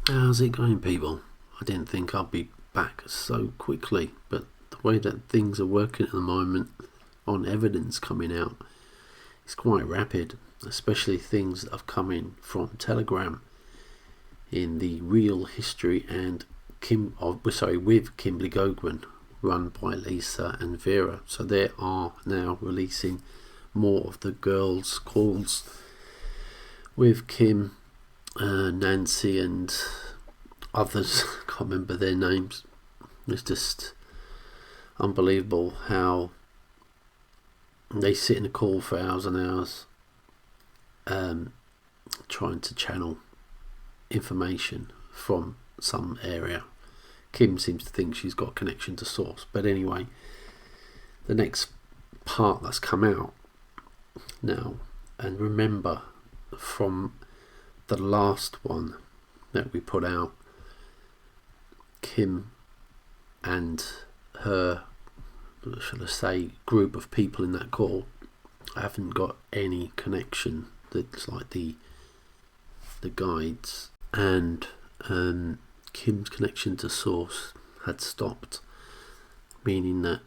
How's it going, people? I didn't think I'd be back so quickly, but the way that things are working at the moment on evidence coming out is quite rapid, especially things that have come in from Telegram in the real history and with Kimberly Goguen, run by Lisa and Vera. So they are now releasing more of the girls' calls with Kim, Nancy and others. Can't remember their names. It's just unbelievable how they sit in a call for hours and hours, trying to channel information from some area. Kim seems to think she's got a connection to source, but anyway, the next part that's come out now, and remember from the last one that we put out, Kim and her, shall I say, group of people in that call haven't got any connection. That's like the guides, and Kim's connection to source had stopped, meaning that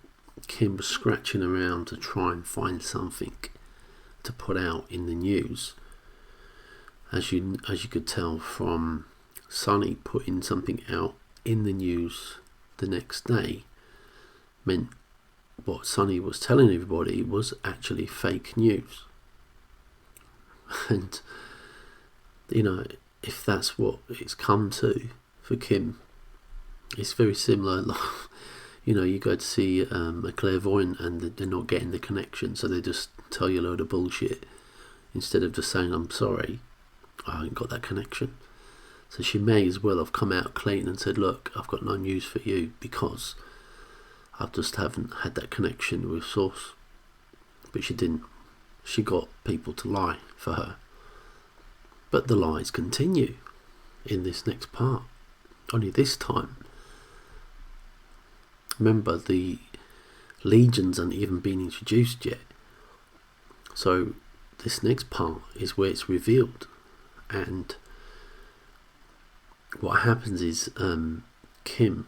Kim was scratching around to try and find something to put out in the news. As you could tell from Sunny putting something out in the news the next day, meant what Sunny was telling everybody was actually fake news. And if that's what it's come to for Kim, it's very similar. You go to see a clairvoyant and they're not getting the connection, so they just tell you a load of bullshit instead of just saying, I'm sorry, I haven't got that connection. So she may as well have come out clean and said, look, I've got no news for you because I just haven't had that connection with source. But she didn't. She got people to lie for her. But the lies continue in this next part. Only this time, remember, the legions haven't even been introduced yet. So this next part is where it's revealed. And what happens is Kim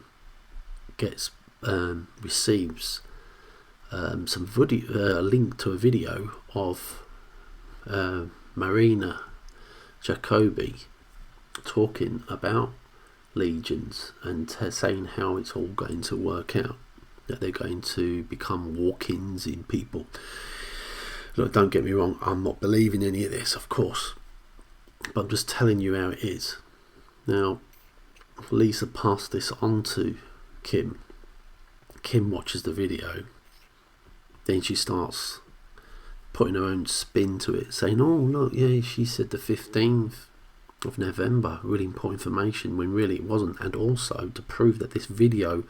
receives some video, a link to a video of Marina Jacobi talking about legions and saying how it's all going to work out, that they're going to become walk-ins in people. Look, don't get me wrong, I'm not believing any of this, of course, but I'm just telling you how it is. Now, Lisa passed this on to Kim. Kim watches the video, then she starts putting her own spin to it, saying, oh look, yeah, she said the 15th of November, really important information, when really it wasn't. And also to prove that this video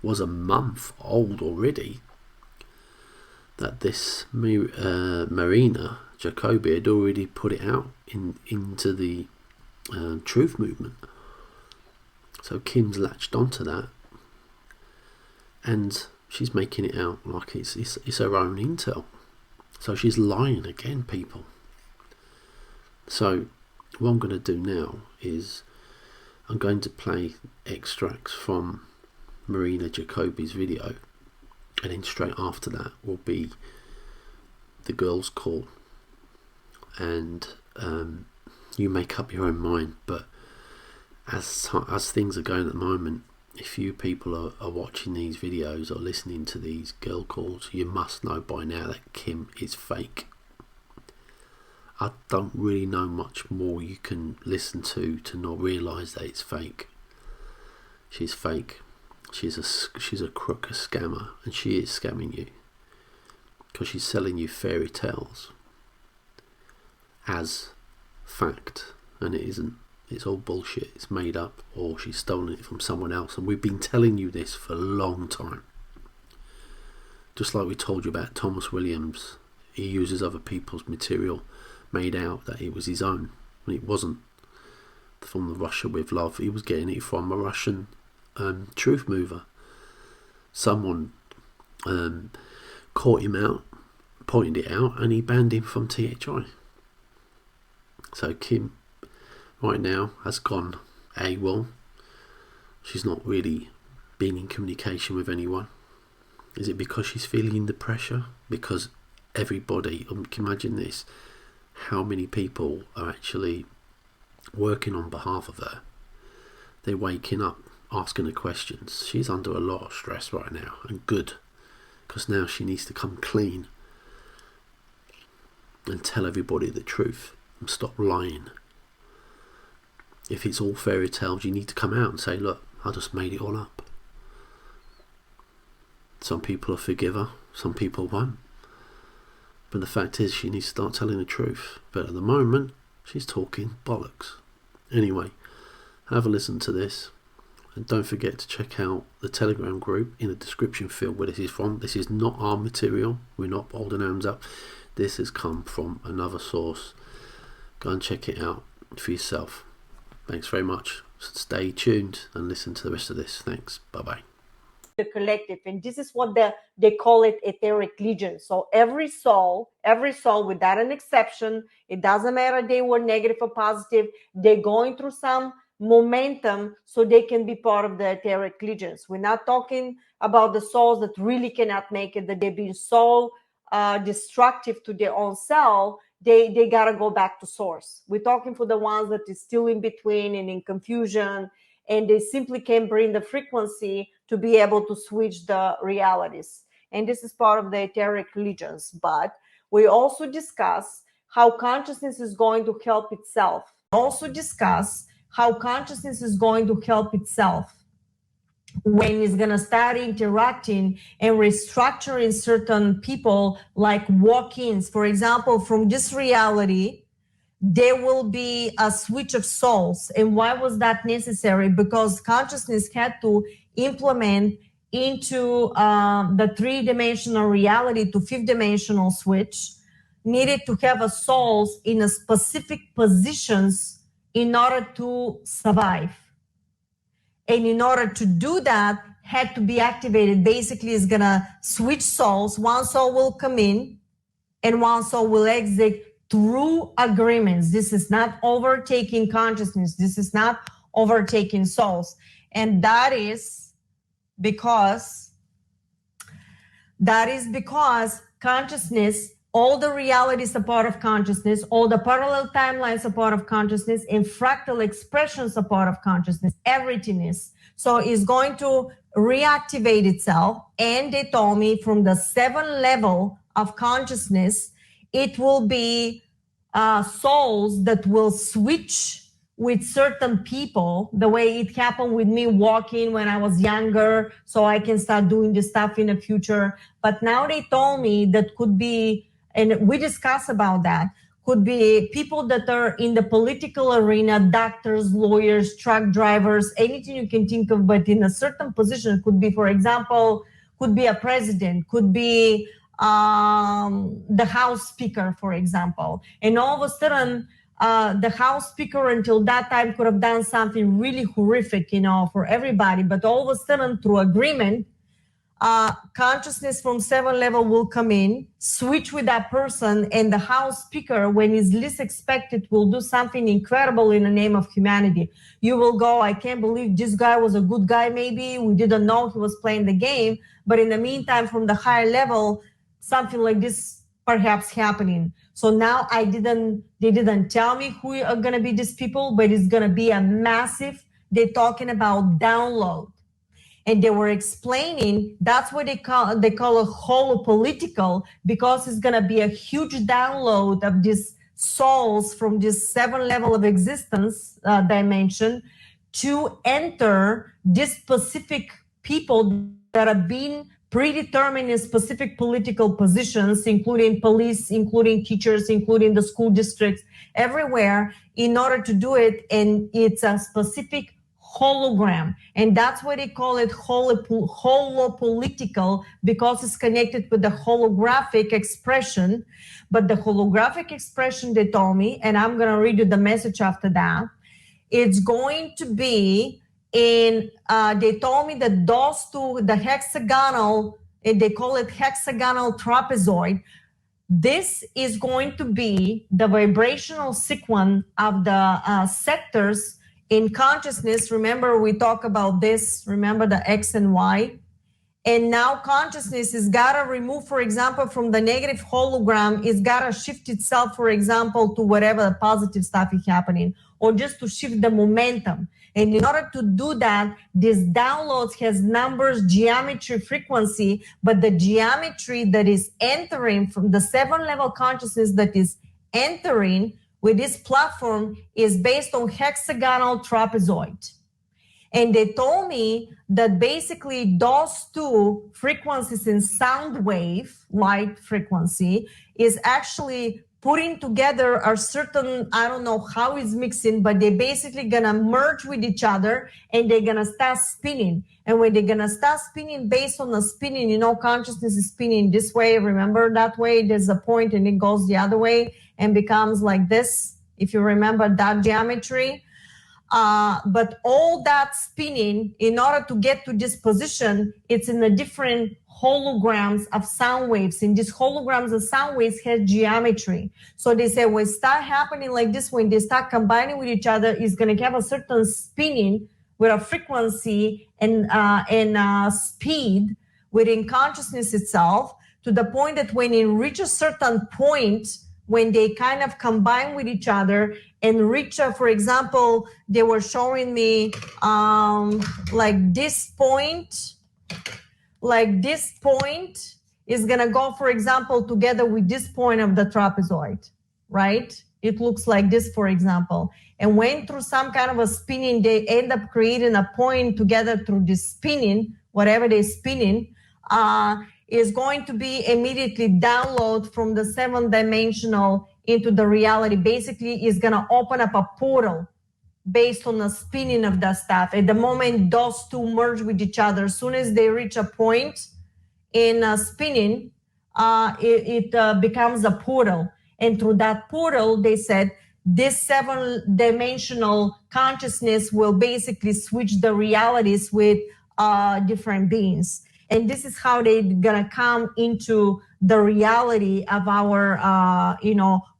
was a month old already, that this Marina Jacobi had already put it out into the truth movement. So Kim's latched onto that, and she's making it out like it's her own intel. So she's lying again, people. So what I'm going to do now is I'm going to play extracts from Marina Jacobi's video, and then straight after that will be the girls' call, and you make up your own mind. But as things are going at the moment, if you people are watching these videos or listening to these girl calls, you must know by now that Kim is fake. I don't really know much more you can listen to not realise that it's fake. She's fake. She's a crook, a scammer, and she is scamming you because she's selling you fairy tales as fact, and it isn't. It's all bullshit. It's made up, or she's stolen it from someone else, and we've been telling you this for a long time. Just like we told you about Thomas Williams, he uses other people's material, made out that it was his own, and it wasn't. From the Russia with Love, he was getting it from a Russian truth mover. Someone caught him out, pointed it out, and he banned him from THI. So Kim right now has gone AWOL? She's not really being in communication with anyone? Is it because she's feeling the pressure? Because everybody, imagine this, how many people are actually working on behalf of her? They're waking up, asking her questions. She's under a lot of stress right now, and good, because now she needs to come clean and tell everybody the truth and stop lying. If it's all fairy tales, you need to come out and say, look, I just made it all up. Some people will forgive her, some people won't. But the fact is, she needs to start telling the truth. But at the moment, she's talking bollocks. Anyway, have a listen to this. And don't forget to check out the Telegram group in the description field where this is from. This is not our material. We're not holding hands up. This has come from another source. Go and check it out for yourself. Thanks very much. Stay tuned and listen to the rest of this. Thanks. Bye-bye. The collective, and this is what they call it, etheric legion. So every soul without an exception, it doesn't matter they were negative or positive, they're going through some momentum so they can be part of the etheric legions. We're not talking about the souls that really cannot make it, that they've been so destructive to their own self, they gotta go back to source. We're talking for the ones that is still in between and in confusion, and they simply can't bring the frequency to be able to switch the realities. And this is part of the etheric legions. But we also discuss how consciousness is going to help itself. When it's going to start interacting and restructuring certain people, like walk-ins. For example, from this reality, there will be a switch of souls. And why was that necessary? Because consciousness had to implement into the three-dimensional reality to fifth-dimensional switch, needed to have a souls in a specific positions in order to survive. And in order to do that, had to be activated. Basically, it's going to switch souls. One soul will come in and one soul will exit through agreements. This is not overtaking consciousness. This is not overtaking souls. And that is because consciousness, all the realities are part of consciousness, all the parallel timelines are part of consciousness, and fractal expressions are part of consciousness, everything is. So it's going to reactivate itself. And they told me from the 7th level of consciousness, it will be souls that will switch with certain people, the way it happened with me walking when I was younger, so I can start doing this stuff in the future. But now they told me that could be, and we discuss about that, could be people that are in the political arena, doctors, lawyers, truck drivers, anything you can think of, but in a certain position. Could be, for example, could be a president, could be the House Speaker, for example. And all of a sudden, the House Speaker until that time could have done something really horrific, for everybody. But all of a sudden, through agreement, consciousness from 7th level will come in, switch with that person, and the House Speaker, when he's least expected, will do something incredible in the name of humanity. You will go, I can't believe this guy was a good guy, maybe. We didn't know he was playing the game. But in the meantime, from the higher level, something like this perhaps happening. So now they didn't tell me who are going to be these people, but it's going to be a massive, they're talking about download. And they were explaining, that's what they call a holopolitical, because it's going to be a huge download of these souls from this 7th level of existence dimension to enter this specific people that are being predetermined in specific political positions, including police, including teachers, including the school districts, everywhere, in order to do it. And it's a specific hologram. And that's why they call it holopolitical, because it's connected with the holographic expression. But the holographic expression, they told me, and I'm going to read you the message after that, it's going to be they told me that those two, the hexagonal, they call it hexagonal trapezoid, this is going to be the vibrational sequence of the sectors in consciousness, remember we talk about this, remember the X and Y? And now consciousness is gotta remove, for example, from the negative hologram, it's gotta shift itself, for example, to whatever the positive stuff is happening, or just to shift the momentum. And in order to do that, this downloads has numbers, geometry, frequency, but the geometry that is entering from the 7-level consciousness that is entering with this platform is based on hexagonal trapezoid. And they told me that basically those two frequencies in sound wave, light frequency, is actually putting together a certain, I don't know how it's mixing, but they're basically gonna merge with each other and they're gonna start spinning. And when they're gonna start spinning based on the spinning, you know, consciousness is spinning this way, remember that way, there's a point and it goes the other way and becomes like this, if you remember that geometry. But all that spinning, in order to get to this position, it's in the different holograms of sound waves. And these holograms of sound waves have geometry. So they say when it start happening like this, when they start combining with each other, it's going to have a certain spinning with a frequency and speed within consciousness itself, to the point that when it reaches a certain point, when they kind of combine with each other and reach, for example, they were showing me like this point is gonna go, for example, together with this point of the trapezoid, right? It looks like this, for example. And when through some kind of a spinning, they end up creating a point together through this spinning, whatever they're spinning, is going to be immediately download from the 7-dimensional into the reality. Basically, is going to open up a portal based on the spinning of that stuff. At the moment those two merge with each other, as soon as they reach a point in spinning, it becomes a portal. And through that portal, they said, this 7-dimensional consciousness will basically switch the realities with different beings. And this is how they're gonna come into the reality of our,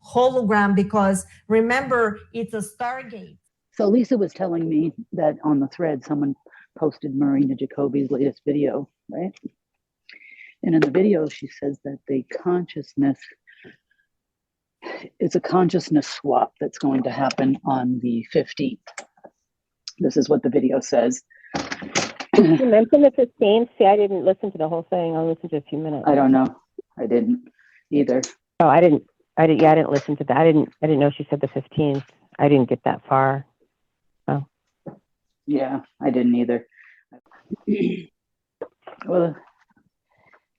hologram, because remember, it's a Stargate. So Lisa was telling me that on the thread, someone posted Marina Jacobi's latest video, right? And in the video, she says that the consciousness is a consciousness swap that's going to happen on the 15th. This is what the video says. You mentioned the 15th. See, I didn't listen to the whole thing. I listened to a few minutes. I don't know. I didn't either. Oh, I didn't listen to that. I didn't know she said the 15th. I didn't get that far. Oh. Yeah, I didn't either. Well,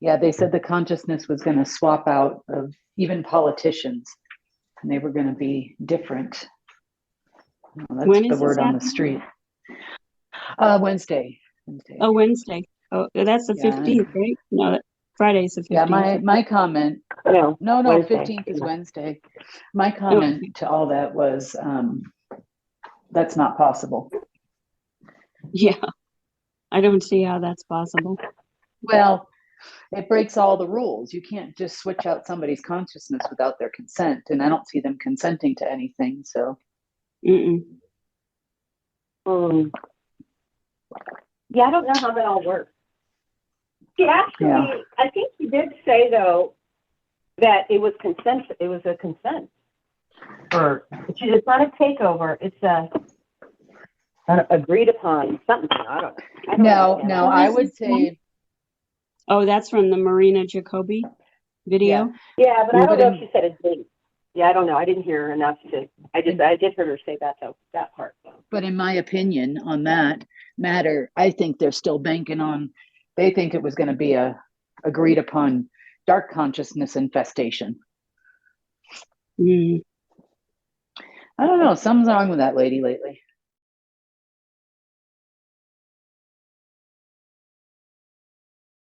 yeah, they said the consciousness was going to swap out of even politicians, and they were going to be different. Well, that's the word on the street. Wednesday. Oh, Wednesday. Oh, that's the 15th, right? No, Friday's the 15th. Yeah, my comment. No, Wednesday. 15th is Wednesday. My comment to all that was, that's not possible. Yeah, I don't see how that's possible. Well, it breaks all the rules. You can't just switch out somebody's consciousness without their consent, and I don't see them consenting to anything. So. Yeah, I don't know how that all works. She actually, Yeah. I think she did say though that it was consent. It was a consent, or it's not a takeover. It's a agreed upon something. I don't know. No, I would say. Oh, that's from the Marina Jacobi video? Yeah, but I don't know if she said a date. Yeah, I don't know. I didn't hear her enough to. I did hear her say that though, that part. So. But in my opinion, on that matter, I think they're still banking on. They think it was going to be a agreed upon dark consciousness infestation. I don't know. Something's wrong with that lady lately.